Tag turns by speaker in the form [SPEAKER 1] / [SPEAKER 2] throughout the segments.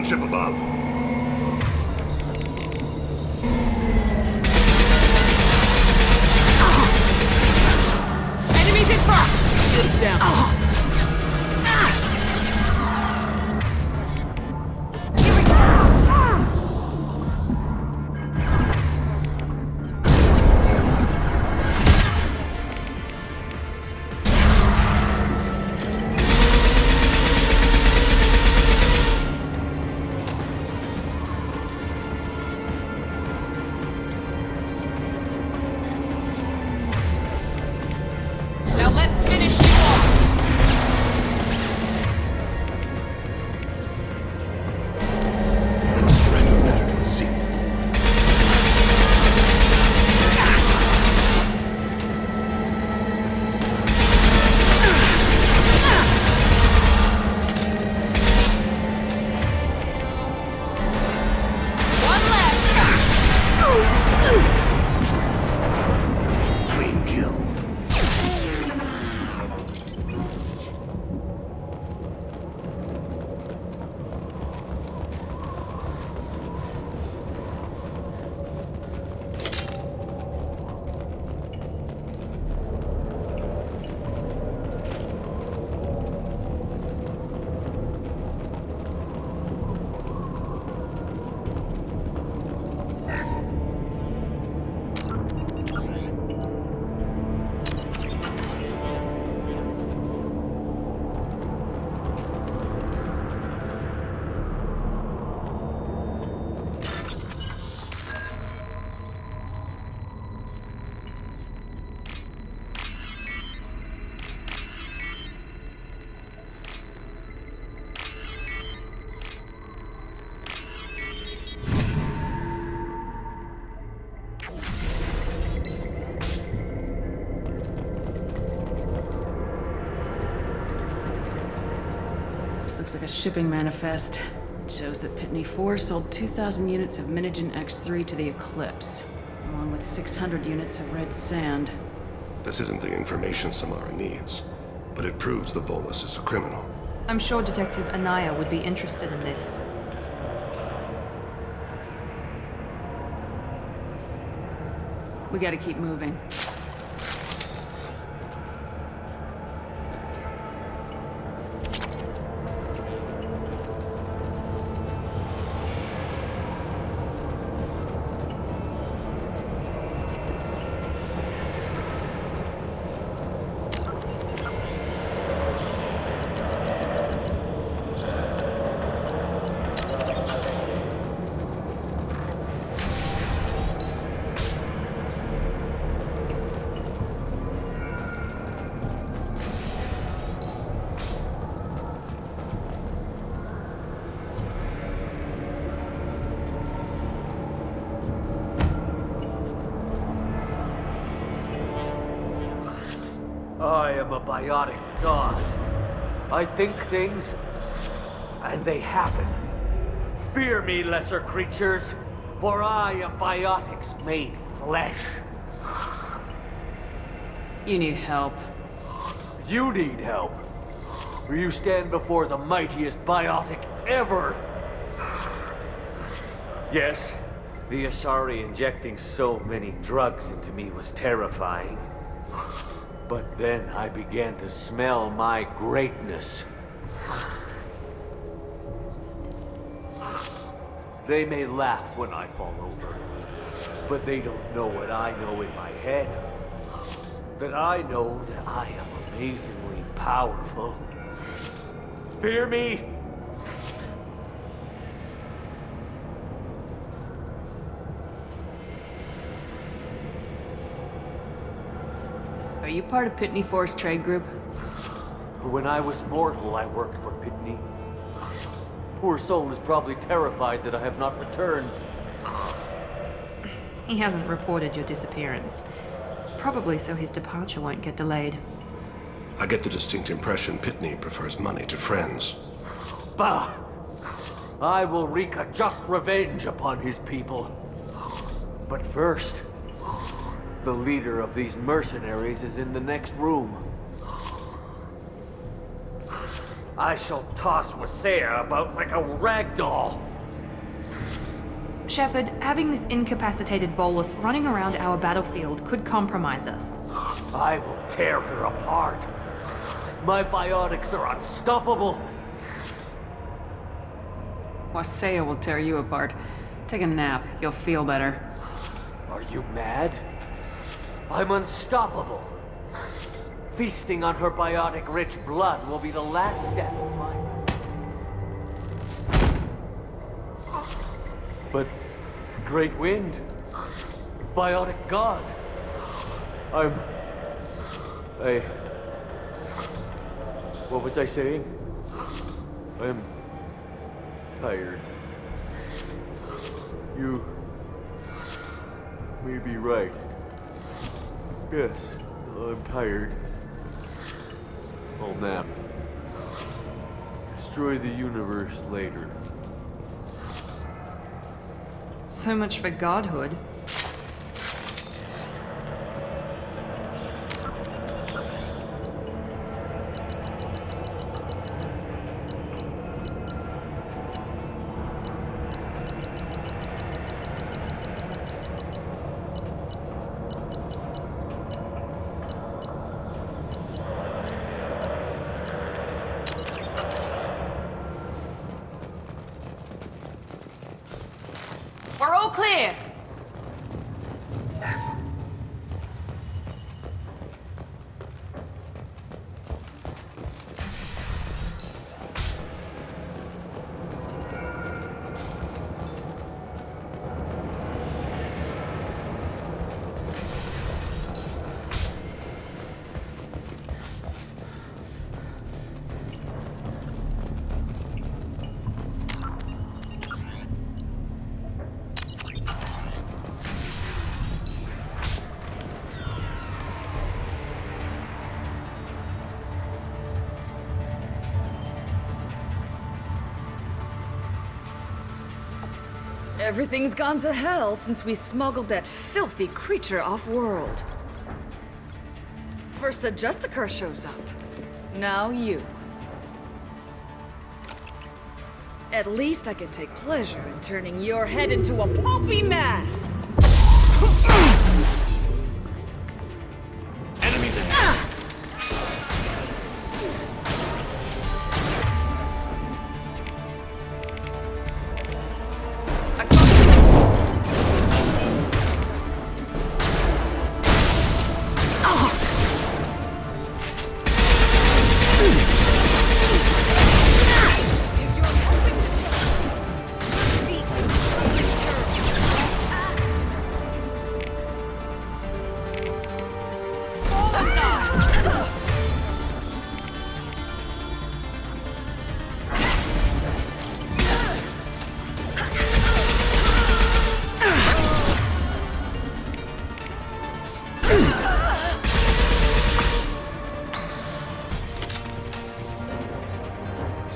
[SPEAKER 1] gunship above.
[SPEAKER 2] Enemies in front! Shields down. Now let's finish you off!
[SPEAKER 1] Surrender better and see.
[SPEAKER 2] One left!
[SPEAKER 1] Clean kill.
[SPEAKER 2] This looks like a shipping manifest. It shows that Pitney 4 sold 2,000 units of Minigen X3 to the Eclipse, along with 600 units of red sand.
[SPEAKER 1] This isn't the information Samara needs, but it proves the Volus is a criminal.
[SPEAKER 3] I'm sure Detective Anaya would be interested in this.
[SPEAKER 2] We gotta keep moving.
[SPEAKER 4] I am a biotic god. I think things, and they happen. Fear me, lesser creatures, for I am biotics made flesh.
[SPEAKER 2] You need help.
[SPEAKER 4] You need help, for you stand before the mightiest biotic ever. Yes, the Asari injecting so many drugs into me was terrifying. But then I began to smell my greatness. They may laugh when I fall over, but they don't know what I know in my head. That I know that I am amazingly powerful. Fear me?
[SPEAKER 2] Are you part of Pitney 4's trade group?
[SPEAKER 4] When I was mortal, I worked for Pitney. Poor soul is probably terrified that I have not returned.
[SPEAKER 3] He hasn't reported your disappearance. Probably so his departure won't get delayed.
[SPEAKER 1] I get the distinct impression Pitney prefers money to friends.
[SPEAKER 4] Bah! I will wreak a just revenge upon his people. But first, the leader of these mercenaries is in the next room. I shall toss Wasea about like a rag doll.
[SPEAKER 3] Shepard, having this incapacitated Volus running around our battlefield could compromise us.
[SPEAKER 4] I will tear her apart. My biotics are unstoppable.
[SPEAKER 2] Wasea will tear you apart. Take a nap. You'll feel better.
[SPEAKER 4] Are you mad? I'm unstoppable. Feasting on her biotic-rich blood will be the last step of mine. But Great Wind, biotic god, what was I saying? I'm tired. You may be right. Yes, I'm tired. I'll nap. Destroy the universe later.
[SPEAKER 3] So much for godhood. We're all clear!
[SPEAKER 5] Everything's gone to hell since we smuggled that filthy creature off-world. First a Justicar shows up. Now you. At least I can take pleasure in turning your head into a pulpy mass!
[SPEAKER 1] Enemies ahead!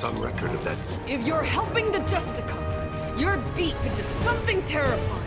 [SPEAKER 1] On record of that.
[SPEAKER 5] If you're helping the Justicar, you're deep into something terrifying.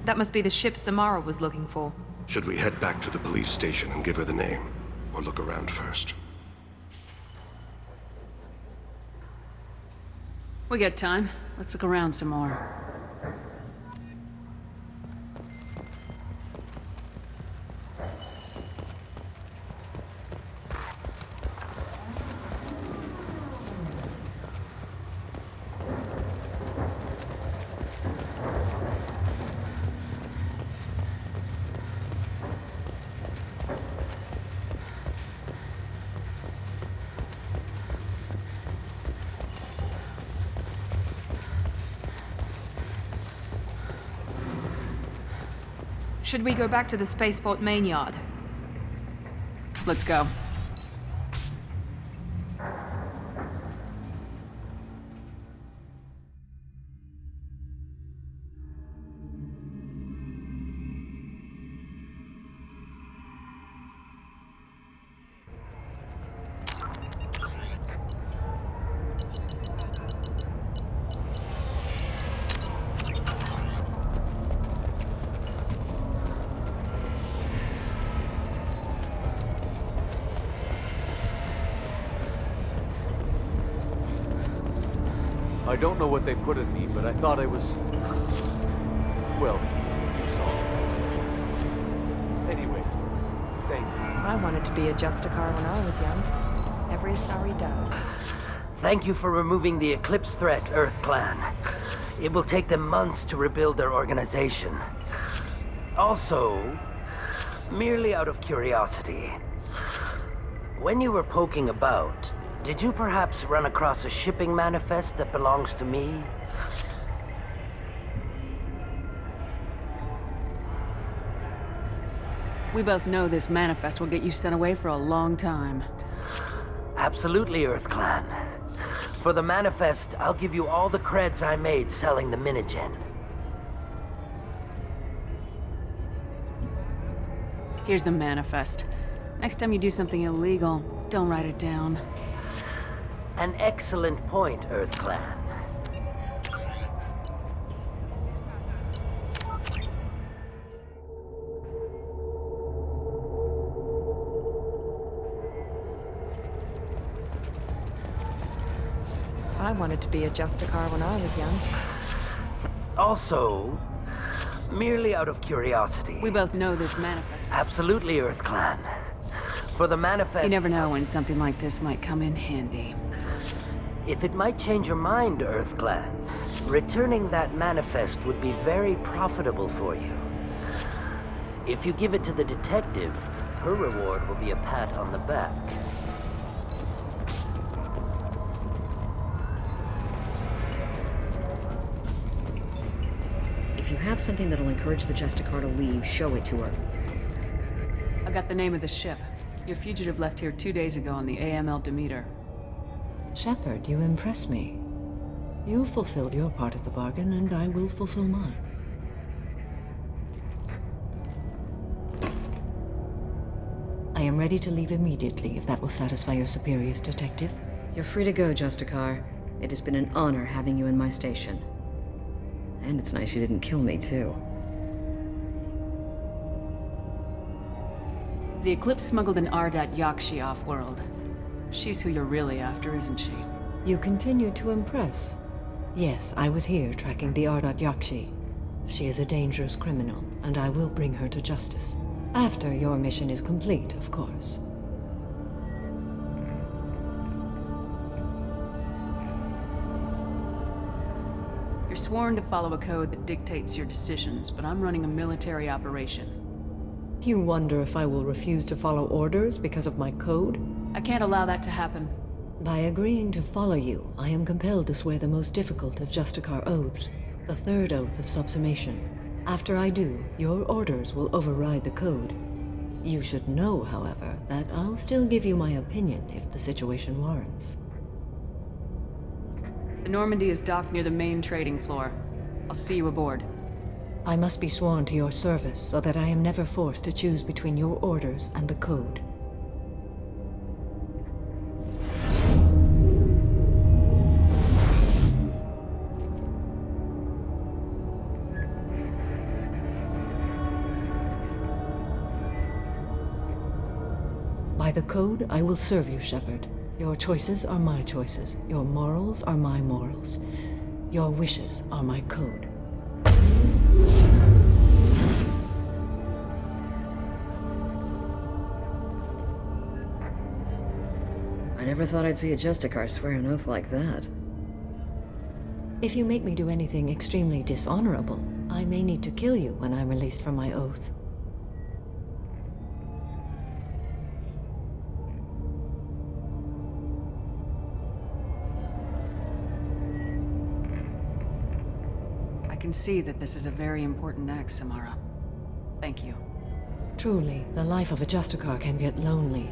[SPEAKER 3] That must be the ship Samara was looking for.
[SPEAKER 1] Should we head back to the police station and give her the name? Or look around first?
[SPEAKER 2] We got time. Let's look around some more.
[SPEAKER 3] Should we go back to the spaceport main yard?
[SPEAKER 2] Let's go.
[SPEAKER 4] I don't know what they put in me, but I thought I was... well, you saw. Anyway, thank you.
[SPEAKER 6] I wanted to be a Justicar when I was young. Every Asari does.
[SPEAKER 7] Thank you for removing the Eclipse threat, Earth Clan. It will take them months to rebuild their organization. Also, merely out of curiosity, when you were poking about, did you perhaps run across a shipping manifest that belongs to me?
[SPEAKER 2] We both know this manifest will get you sent away for a long time.
[SPEAKER 7] Absolutely, Earth Clan. For the manifest, I'll give you all the creds I made selling the Minigen.
[SPEAKER 2] Here's the manifest. Next time you do something illegal, don't write it down.
[SPEAKER 7] An excellent point, Earth Clan.
[SPEAKER 6] I wanted to be a Justicar when I was young.
[SPEAKER 7] Also, merely out of curiosity.
[SPEAKER 2] We both know this manifest.
[SPEAKER 7] Absolutely, Earth Clan. For the manifest...
[SPEAKER 2] You never know when something like this might come in handy.
[SPEAKER 7] If it might change your mind, Earth Clan, returning that manifest would be very profitable for you. If you give it to the detective, her reward will be a pat on the back.
[SPEAKER 8] If you have something that'll encourage the Justicar to leave, show it to her.
[SPEAKER 2] I got the name of the ship. Your fugitive left here 2 days ago on the AML Demeter.
[SPEAKER 9] Shepard, you impress me. You fulfilled your part of the bargain, and I will fulfill mine. I am ready to leave immediately, if that will satisfy your superiors, Detective.
[SPEAKER 8] You're free to go, Justicar. It has been an honor having you in my station. And it's nice you didn't kill me, too.
[SPEAKER 2] The Eclipse smuggled an Ardat Yakshi off-world. She's who you're really after, isn't she?
[SPEAKER 9] You continue to impress. Yes, I was here tracking the Ardat Yakshi. She is a dangerous criminal, and I will bring her to justice. After your mission is complete, of course.
[SPEAKER 2] You're sworn to follow a code that dictates your decisions, but I'm running a military operation.
[SPEAKER 9] You wonder if I will refuse to follow orders because of my code?
[SPEAKER 2] I can't allow that to happen.
[SPEAKER 9] By agreeing to follow you, I am compelled to swear the most difficult of Justicar oaths, the third oath of subsumation. After I do, your orders will override the code. You should know, however, that I'll still give you my opinion if the situation warrants.
[SPEAKER 2] The Normandy is docked near the main trading floor. I'll see you aboard.
[SPEAKER 9] I must be sworn to your service so that I am never forced to choose between your orders and the code. By the code, I will serve you, Shepard. Your choices are my choices. Your morals are my morals. Your wishes are my code.
[SPEAKER 8] I never thought I'd see a Justicar swear an oath like that.
[SPEAKER 9] If you make me do anything extremely dishonorable, I may need to kill you when I'm released from my oath.
[SPEAKER 2] I can see that this is a very important act, Samara. Thank you.
[SPEAKER 9] Truly, the life of a Justicar can get lonely.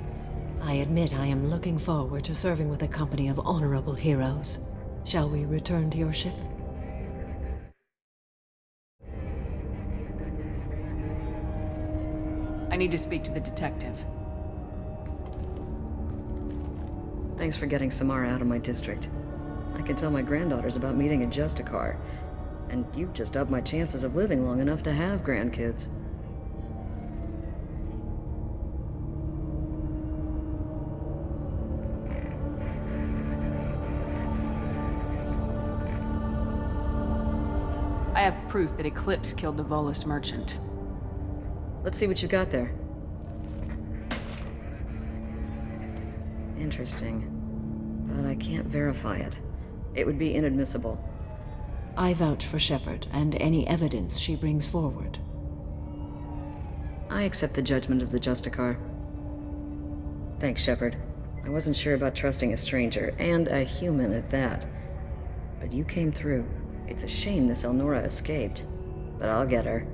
[SPEAKER 9] I admit I am looking forward to serving with a company of honorable heroes. Shall we return to your ship?
[SPEAKER 2] I need to speak to the detective.
[SPEAKER 8] Thanks for getting Samara out of my district. I can tell my granddaughters about meeting a Justicar, and you've just upped my chances of living long enough to have grandkids.
[SPEAKER 2] I have proof that Eclipse killed the Volus merchant.
[SPEAKER 8] Let's see what you got there. Interesting. But I can't verify it. It would be inadmissible.
[SPEAKER 9] I vouch for Shepard and any evidence she brings forward.
[SPEAKER 8] I accept the judgment of the Justicar. Thanks, Shepard. I wasn't sure about trusting a stranger, and a human at that. But you came through. It's a shame this Elnora escaped. But I'll get her.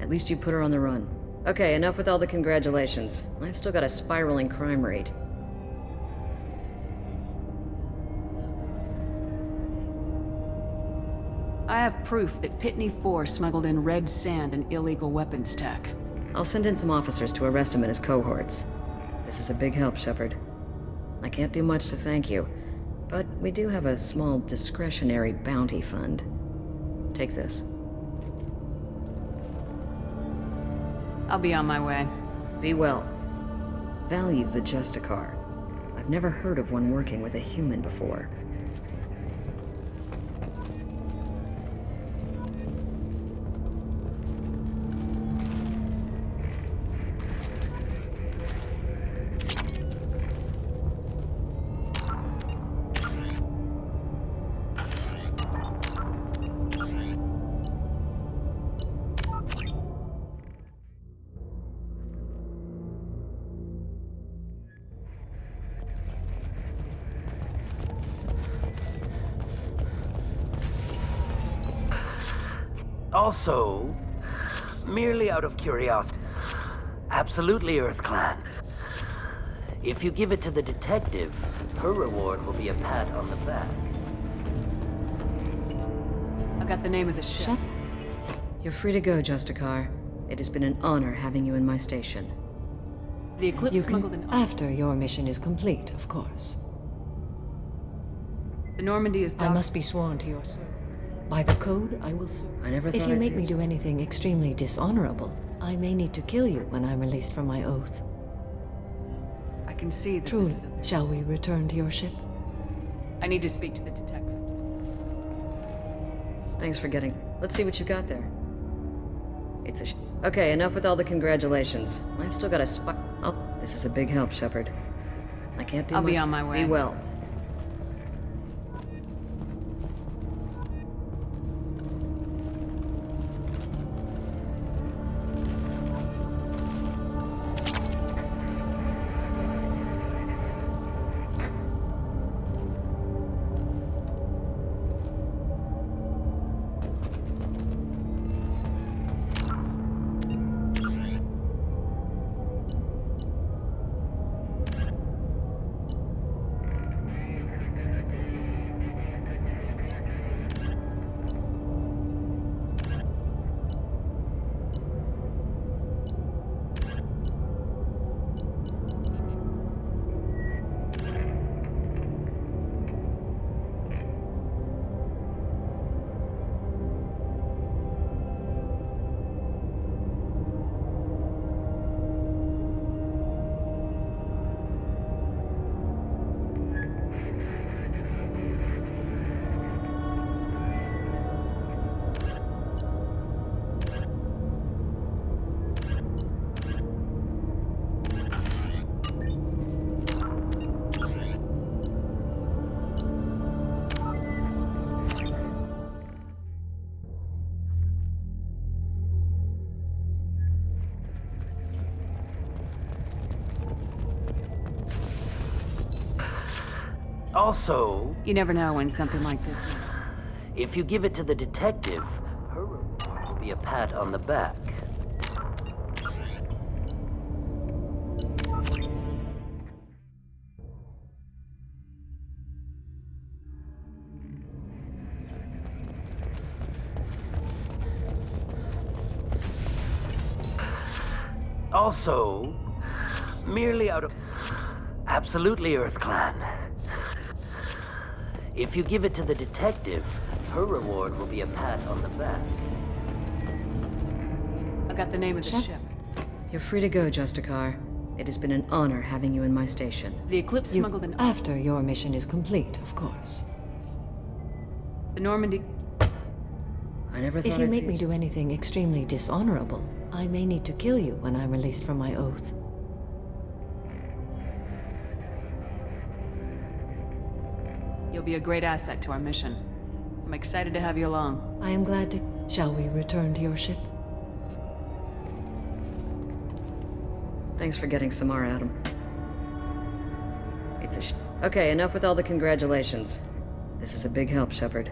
[SPEAKER 8] At least you put her on the run. Okay, enough with all the congratulations. I've still got a spiraling crime rate.
[SPEAKER 2] I have proof that Pitney 4 smuggled in red sand and illegal weapons tech.
[SPEAKER 8] I'll send in some officers to arrest him and his cohorts. This is a big help, Shepard. I can't do much to thank you, but we do have a small discretionary bounty fund. Take this.
[SPEAKER 2] I'll be on my way.
[SPEAKER 8] Be well. Value the Justicar. I've never heard of one working with a human before.
[SPEAKER 7] Also, merely out of curiosity, absolutely EarthClan. If you give it to the detective, her reward will be a pat on the back.
[SPEAKER 2] I got the name of the ship.
[SPEAKER 8] You're free to go, Justicar. It has been an honor having you in my station.
[SPEAKER 2] The Eclipse
[SPEAKER 9] You
[SPEAKER 2] smuggled
[SPEAKER 9] can,
[SPEAKER 2] in...
[SPEAKER 9] after your mission is complete, of course.
[SPEAKER 2] The Normandy is
[SPEAKER 9] I must be sworn to your service. By the code, I will serve.
[SPEAKER 8] I never thought
[SPEAKER 9] If you
[SPEAKER 8] I'd
[SPEAKER 9] make
[SPEAKER 8] see
[SPEAKER 9] me
[SPEAKER 8] it.
[SPEAKER 9] do anything extremely dishonorable, I may need to kill you when I'm released from my oath.
[SPEAKER 2] I can see that
[SPEAKER 9] Truly,
[SPEAKER 2] this is a...
[SPEAKER 9] shall we return to your ship?
[SPEAKER 2] I need to speak to the detective.
[SPEAKER 8] Thanks for getting... Let's see what you got there. It's a Okay, enough with all the congratulations. I've still got a spot... Oh, this is a big help, Shepard. I can't do
[SPEAKER 2] I'll
[SPEAKER 8] much...
[SPEAKER 2] be on my way.
[SPEAKER 8] Be well.
[SPEAKER 7] Also,
[SPEAKER 2] You never know when something like this.
[SPEAKER 7] if you give it to the detective, her reward will be a pat on the back. Also, merely out of... Absolutely, Earth Clan. If you give it to the detective, her reward will be a pat on the back.
[SPEAKER 2] I got the name of the
[SPEAKER 9] Shep-
[SPEAKER 2] ship.
[SPEAKER 8] You're free to go, Justicar. It has been an honor having you in my station.
[SPEAKER 2] The Eclipse
[SPEAKER 9] You-
[SPEAKER 2] smuggled an...
[SPEAKER 9] After your mission is complete, of course.
[SPEAKER 2] The Normandy...
[SPEAKER 8] I never thought
[SPEAKER 9] If you
[SPEAKER 8] I'd
[SPEAKER 9] make
[SPEAKER 8] see
[SPEAKER 9] me
[SPEAKER 8] it.
[SPEAKER 9] do anything extremely dishonorable, I may need to kill you when I'm released from my oath.
[SPEAKER 2] You'll be a great asset to our mission. I'm excited to have you along.
[SPEAKER 9] I am glad to... Shall we return to your ship?
[SPEAKER 8] Thanks for getting Samara, Adam. Okay, enough with all the congratulations. This is a big help, Shepard.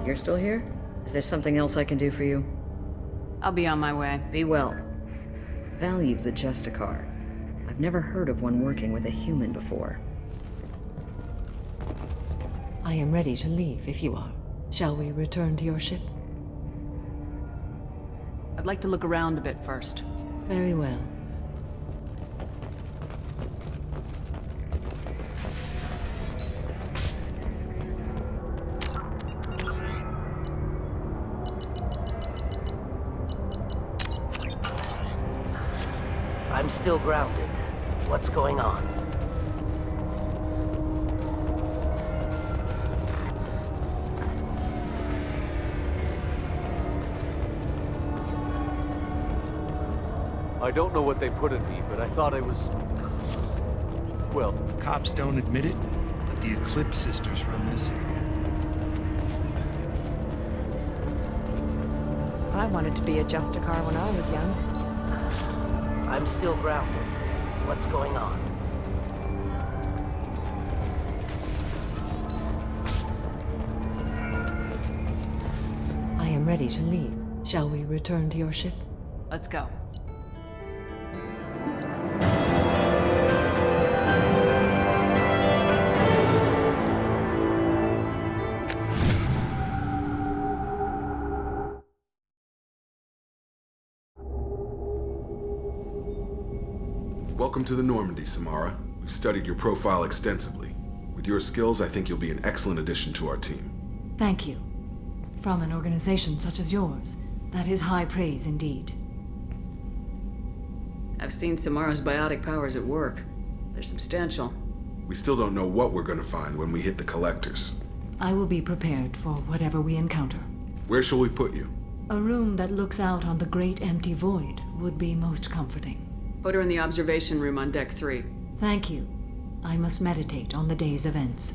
[SPEAKER 8] You're still here? Is there something else I can do for you?
[SPEAKER 2] I'll be on my way.
[SPEAKER 8] Be well. Value the Justicar. I've never heard of one working with a human before.
[SPEAKER 9] I am ready to leave if you are. Shall we return to your ship?
[SPEAKER 2] I'd like to look around a bit first.
[SPEAKER 9] Very well.
[SPEAKER 7] I'm still grounded. What's going on?
[SPEAKER 4] I don't know what they put in me, but I thought I was... Well,
[SPEAKER 10] Cops don't admit it, but the Eclipse sisters run this area.
[SPEAKER 6] I wanted to be a Justicar when I was young.
[SPEAKER 7] I'm still grounded. What's going on?
[SPEAKER 9] I am ready to leave. Shall we return to your ship?
[SPEAKER 2] Let's go.
[SPEAKER 11] Welcome to the Normandy, Samara. We've studied your profile extensively. With your skills, I think you'll be an excellent addition to our team.
[SPEAKER 9] Thank you. From an organization such as yours, that is high praise indeed.
[SPEAKER 2] I've seen Samara's biotic powers at work. They're substantial.
[SPEAKER 11] We still don't know what we're gonna find when we hit the collectors.
[SPEAKER 9] I will be prepared for whatever we encounter.
[SPEAKER 11] Where shall we put you?
[SPEAKER 9] A room that looks out on the great empty void would be most comforting.
[SPEAKER 2] Put her in the observation room on Deck 3.
[SPEAKER 9] Thank you. I must meditate on the day's events.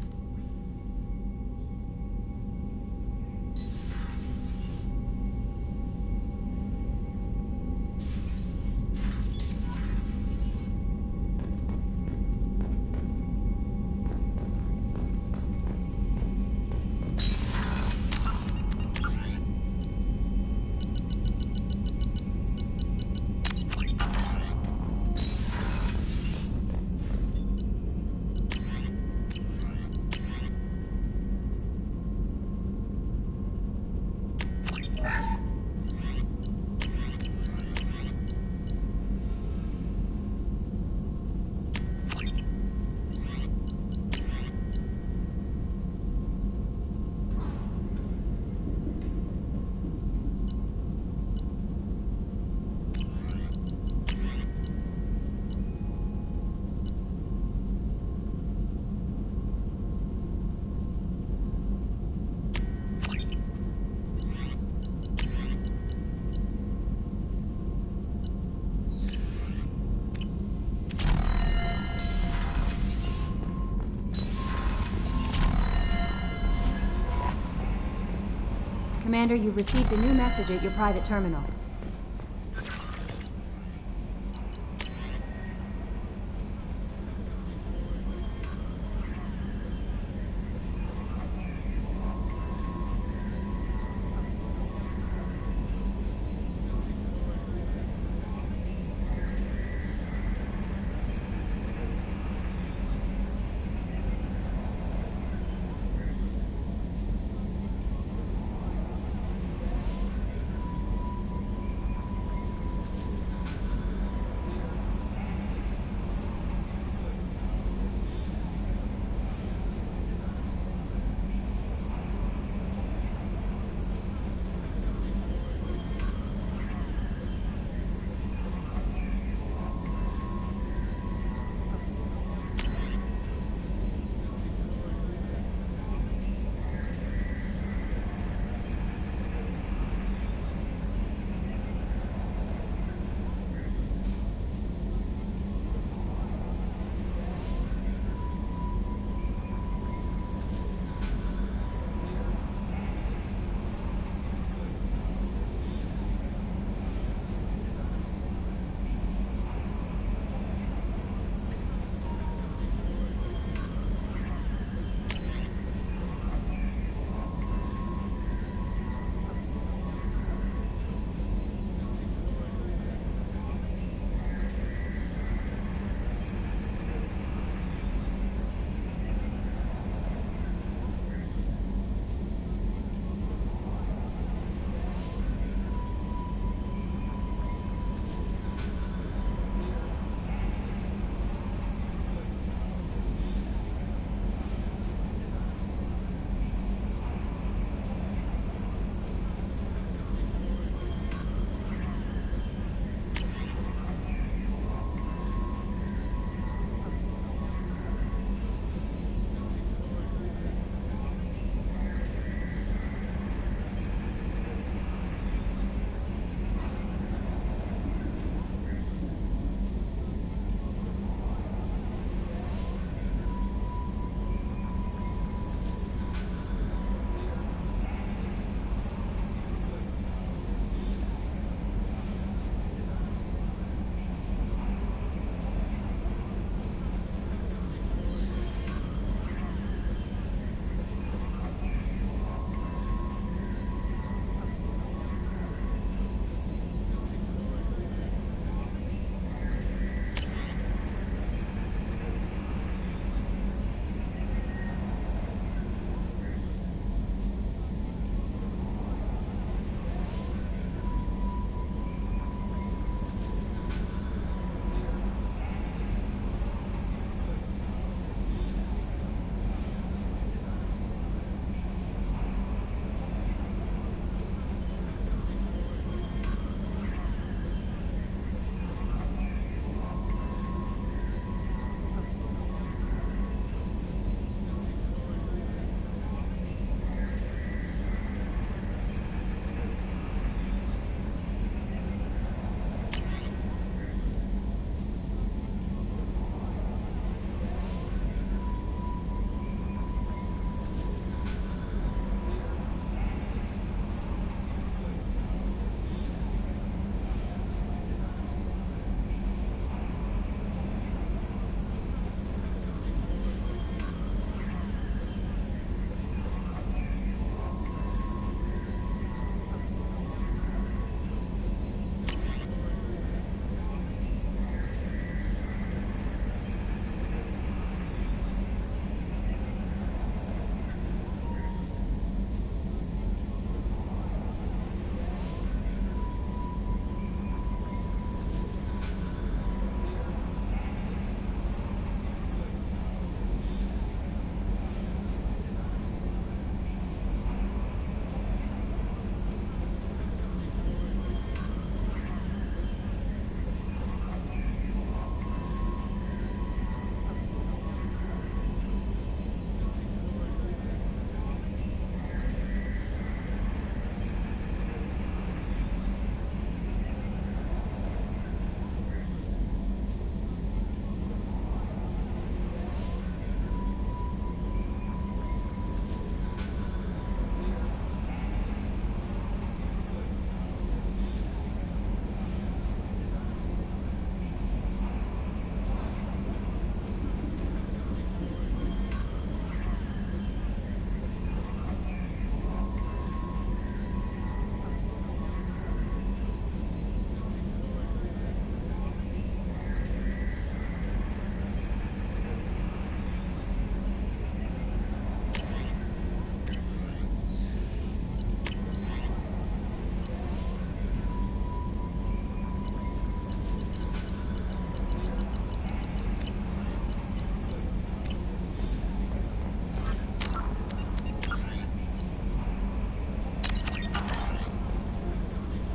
[SPEAKER 12] Commander, you've received a new message at your private terminal.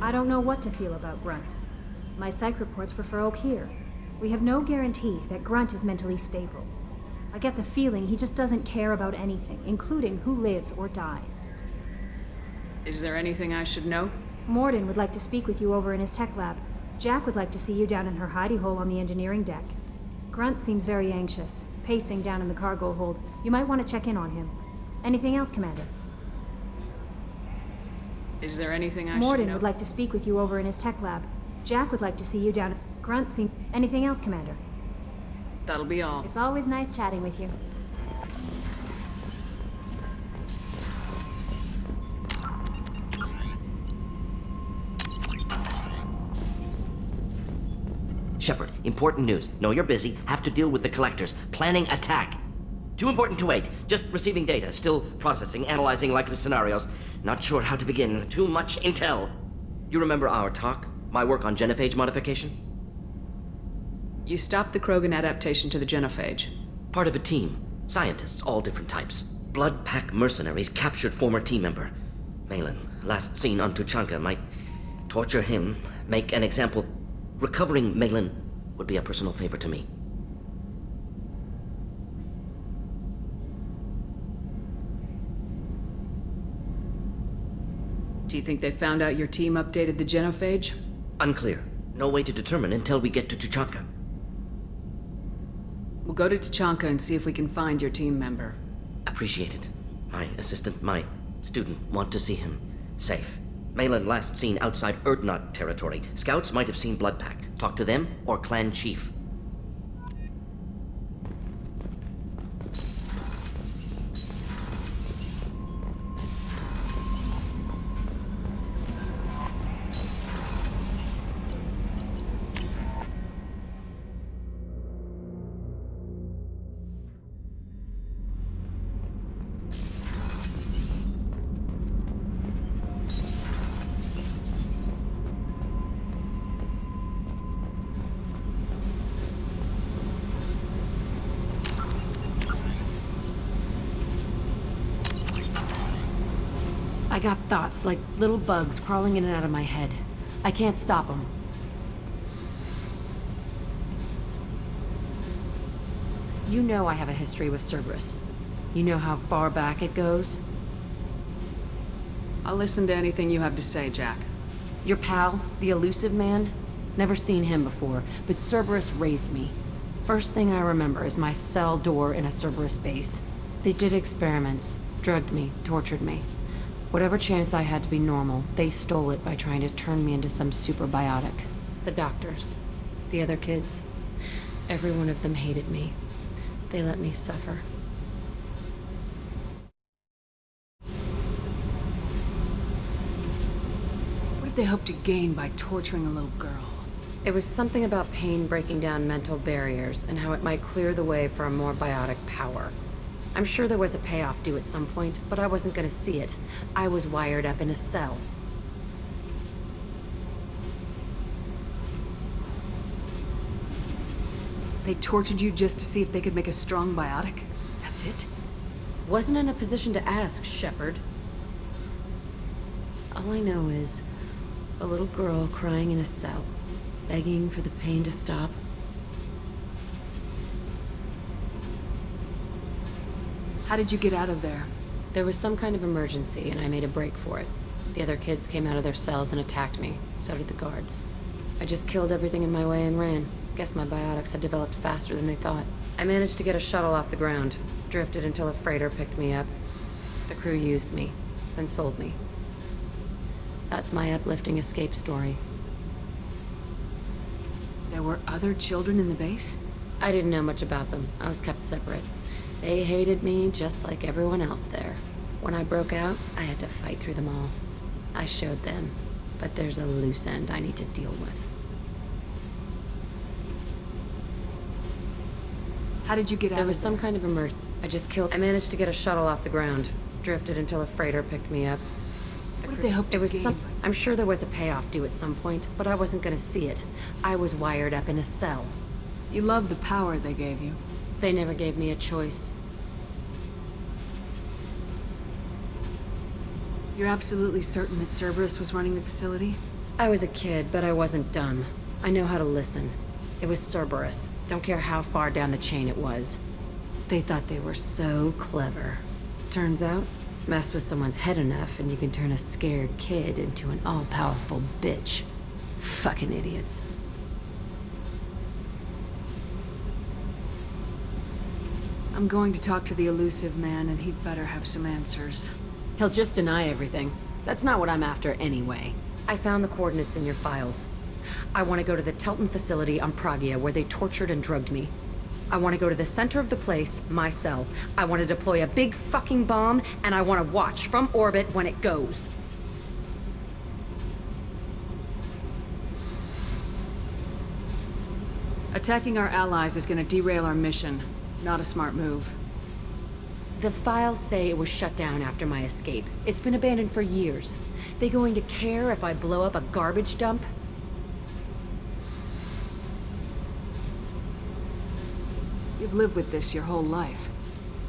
[SPEAKER 12] I don't know what to feel about Grunt. My psych reports refer Oak here. We have no guarantees that Grunt is mentally stable. I get the feeling he just doesn't care about anything, including who lives or dies.
[SPEAKER 2] Is there anything I should know?
[SPEAKER 12] Morden would like to speak with you over in his tech lab. Jack would like to see you down in her hidey hole on the engineering deck. Grunt seems very anxious, pacing down in the cargo hold. You might want to check in on him. Anything else, Commander?
[SPEAKER 2] Is there anything I should know?
[SPEAKER 12] Morden would like to speak with you over in his tech lab. Jack would like to see you down... Grunt seems... Anything else, Commander?
[SPEAKER 2] That'll be all.
[SPEAKER 12] It's always nice chatting with you.
[SPEAKER 13] Shepard, important news. Know you're busy. Have to deal with the collectors. Planning attack. Too important to wait. Just receiving data. Still processing, analyzing likely scenarios. Not sure how to begin. Too much intel. You remember our talk? My work on genophage modification?
[SPEAKER 2] You stopped the Krogan adaptation to the genophage.
[SPEAKER 13] Part of a team. Scientists, all different types. Blood Pack mercenaries captured former team member. Malin, last seen on Tuchanka, might torture him, make an example. Recovering Malin would be a personal favor to me.
[SPEAKER 2] Do you think they found out your team updated the genophage?
[SPEAKER 13] Unclear. No way to determine until we get to Tuchanka.
[SPEAKER 2] We'll go to Tuchanka and see if we can find your team member.
[SPEAKER 13] Appreciate it. My assistant, my student, want to see him safe. Malin last seen outside Urdnot territory. Scouts might have seen Bloodpack. Talk to them or clan chief.
[SPEAKER 14] I got thoughts like little bugs crawling in and out of my head. I can't stop them. You know I have a history with Cerberus. You know how far back it goes?
[SPEAKER 2] I'll listen to anything you have to say, Jack.
[SPEAKER 14] Your pal, the elusive man? Never seen him before, but Cerberus raised me. First thing I remember is my cell door in a Cerberus base. They did experiments, drugged me, tortured me. Whatever chance I had to be normal, they stole it by trying to turn me into some super biotic. The doctors, the other kids, every one of them hated me. They let me suffer.
[SPEAKER 2] What did they hope to gain by torturing a little girl?
[SPEAKER 14] It was something about pain breaking down mental barriers and how it might clear the way for a more biotic power. I'm sure there was a payoff due at some point, but I wasn't gonna see it. I was wired up in a cell.
[SPEAKER 2] They tortured you just to see if they could make a strong biotic? That's it?
[SPEAKER 14] Wasn't in a position to ask, Shepard. All I know is a little girl crying in a cell, begging for the pain to stop.
[SPEAKER 2] How did you get out of there?
[SPEAKER 14] There was some kind of emergency, and I made a break for it. The other kids came out of their cells and attacked me. So did the guards. I just killed everything in my way and ran. Guess my biotics had developed faster than they thought. I managed to get a shuttle off the ground. Drifted until a freighter picked me up. The crew used me, then sold me. That's my uplifting escape story.
[SPEAKER 2] There were other children in the base?
[SPEAKER 14] I didn't know much about them. I was kept separate. They hated me just like everyone else there. When I broke out, I had to fight through them all. I showed them, but there's a loose end I need to deal with.
[SPEAKER 2] How did you get out?
[SPEAKER 14] There was some kind of emergency. I managed to get a shuttle off the ground. Drifted until a freighter picked me up.
[SPEAKER 2] What did they hope to gain?
[SPEAKER 14] I'm sure there was a payoff due at some point, but I wasn't gonna see it. I was wired up in a cell.
[SPEAKER 2] You love the power they gave you.
[SPEAKER 14] They never gave me a choice.
[SPEAKER 2] You're absolutely certain that Cerberus was running the facility?
[SPEAKER 14] I was a kid, but I wasn't dumb. I know how to listen. It was Cerberus. Don't care how far down the chain it was. They thought they were so clever. Turns out, mess with someone's head enough and you can turn a scared kid into an all-powerful bitch. Fucking idiots.
[SPEAKER 2] I'm going to talk to the elusive man, and he'd better have some answers.
[SPEAKER 14] He'll just deny everything. That's not what I'm after anyway.
[SPEAKER 8] I found the coordinates in your files. I want to go to the Telton facility on Pragia where they tortured and drugged me. I want to go to the center of the place, my cell. I want to deploy a big fucking bomb, and I want to watch from orbit when it goes.
[SPEAKER 2] Attacking our allies is gonna derail our mission. Not a smart move.
[SPEAKER 14] The files say it was shut down after my escape. It's been abandoned for years. They going to care if I blow up a garbage dump?
[SPEAKER 2] You've lived with this your whole life.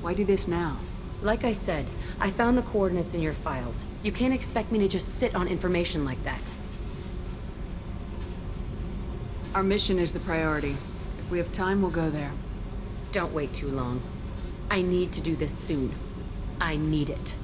[SPEAKER 2] Why do this now?
[SPEAKER 14] Like I said, I found the coordinates in your files. You can't expect me to just sit on information like that.
[SPEAKER 2] Our mission is the priority. If we have time, we'll go there.
[SPEAKER 14] Don't wait too long. I need to do this soon. I need it.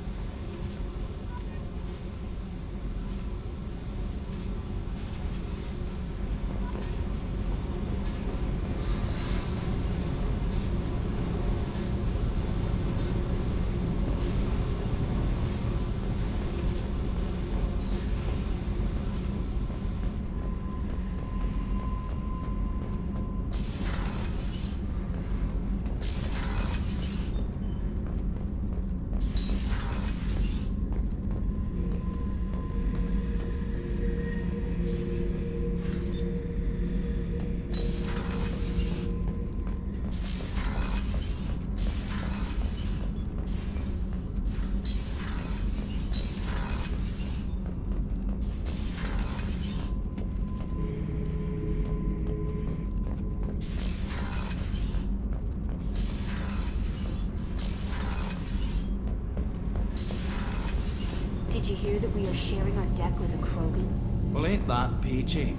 [SPEAKER 15] Did you hear that we are sharing our deck with a Krogan?
[SPEAKER 10] Well, ain't that peachy?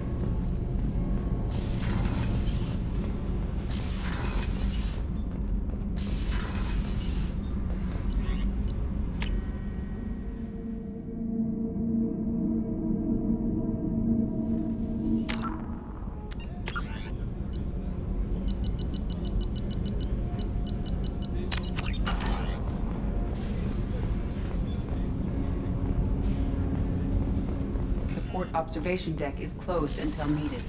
[SPEAKER 16] Observation deck is closed until needed.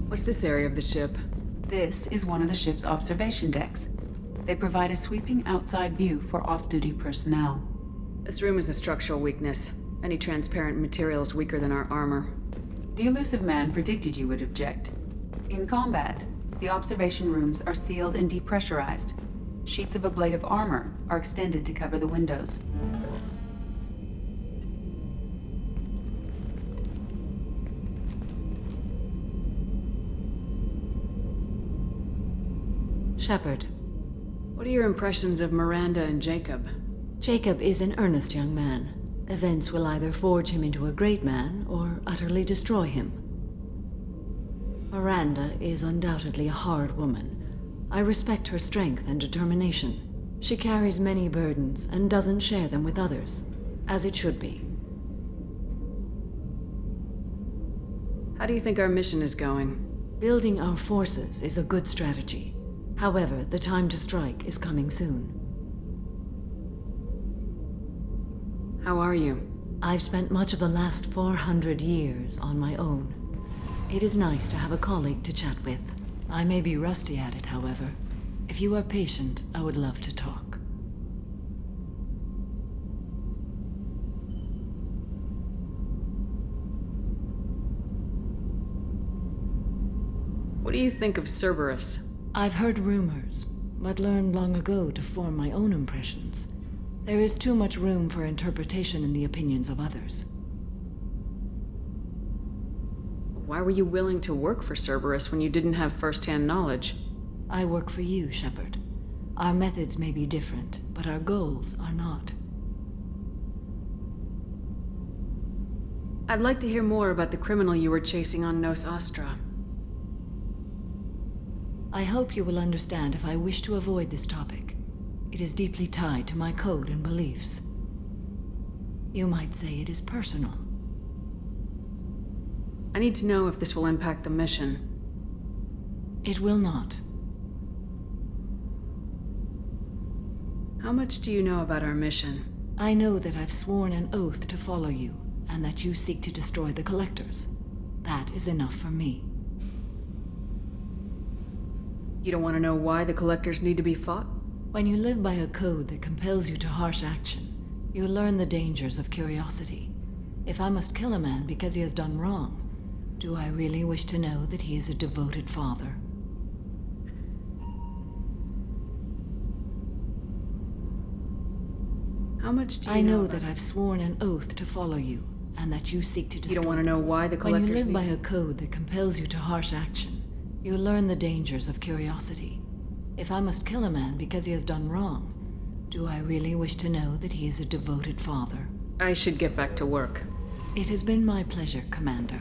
[SPEAKER 2] What's this area of the ship?
[SPEAKER 16] This is one of the ship's observation decks. They provide a sweeping outside view for off-duty personnel.
[SPEAKER 2] This room is a structural weakness. Any transparent material is weaker than our armor.
[SPEAKER 16] The elusive man predicted you would object. In combat, the observation rooms are sealed and depressurized. Sheets of ablative armor are extended to cover the windows.
[SPEAKER 9] Shepard.
[SPEAKER 2] What are your impressions of Miranda and Jacob?
[SPEAKER 9] Jacob is an earnest young man. Events will either forge him into a great man or utterly destroy him. Miranda is undoubtedly a hard woman. I respect her strength and determination. She carries many burdens and doesn't share them with others, as it should be.
[SPEAKER 2] How do you think our mission is going?
[SPEAKER 9] Building our forces is a good strategy. However, the time to strike is coming soon.
[SPEAKER 2] How are you?
[SPEAKER 9] I've spent much of the last 400 years on my own. It is nice to have a colleague to chat with. I may be rusty at it, however. If you are patient, I would love to talk.
[SPEAKER 2] What do you think of Cerberus?
[SPEAKER 9] I've heard rumors, but learned long ago to form my own impressions. There is too much room for interpretation in the opinions of others.
[SPEAKER 2] Why were you willing to work for Cerberus when you didn't have first-hand knowledge?
[SPEAKER 9] I work for you, Shepard. Our methods may be different, but our goals are not.
[SPEAKER 2] I'd like to hear more about the criminal you were chasing on Nos Astra.
[SPEAKER 9] I hope you will understand if I wish to avoid this topic. It is deeply tied to my code and beliefs. You might say it is personal.
[SPEAKER 2] I need to know if this will impact the mission.
[SPEAKER 9] It will not.
[SPEAKER 2] How much do you know about our mission?
[SPEAKER 9] I know that I've sworn an oath to follow you, and that you seek to destroy the Collectors. That is enough for me.
[SPEAKER 2] You don't want to know why the Collectors need to be fought?
[SPEAKER 9] When you live by a code that compels you to harsh action, you learn the dangers of curiosity. If I must kill a man because he has done wrong, do I really wish to know that he is a devoted father?
[SPEAKER 2] How much do you
[SPEAKER 9] I know
[SPEAKER 2] about
[SPEAKER 9] that I've sworn an oath to follow you, and that you seek to destroy.
[SPEAKER 2] You don't want to know why the Collectors
[SPEAKER 9] When you live
[SPEAKER 2] need...
[SPEAKER 9] by a code that compels you to harsh action, you learn the dangers of curiosity. If I must kill a man because he has done wrong, do I really wish to know that he is a devoted father?
[SPEAKER 2] I should get back to work.
[SPEAKER 9] It has been my pleasure, Commander.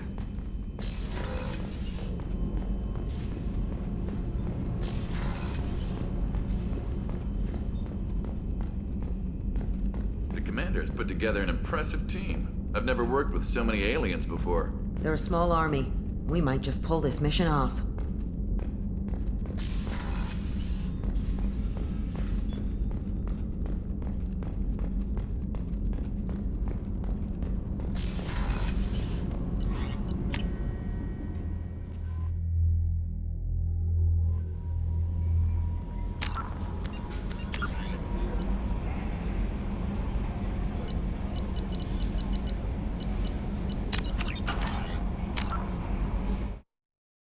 [SPEAKER 17] The Commander's put together an impressive team. I've never worked with so many aliens before.
[SPEAKER 18] They're a small army. We might just pull this mission off.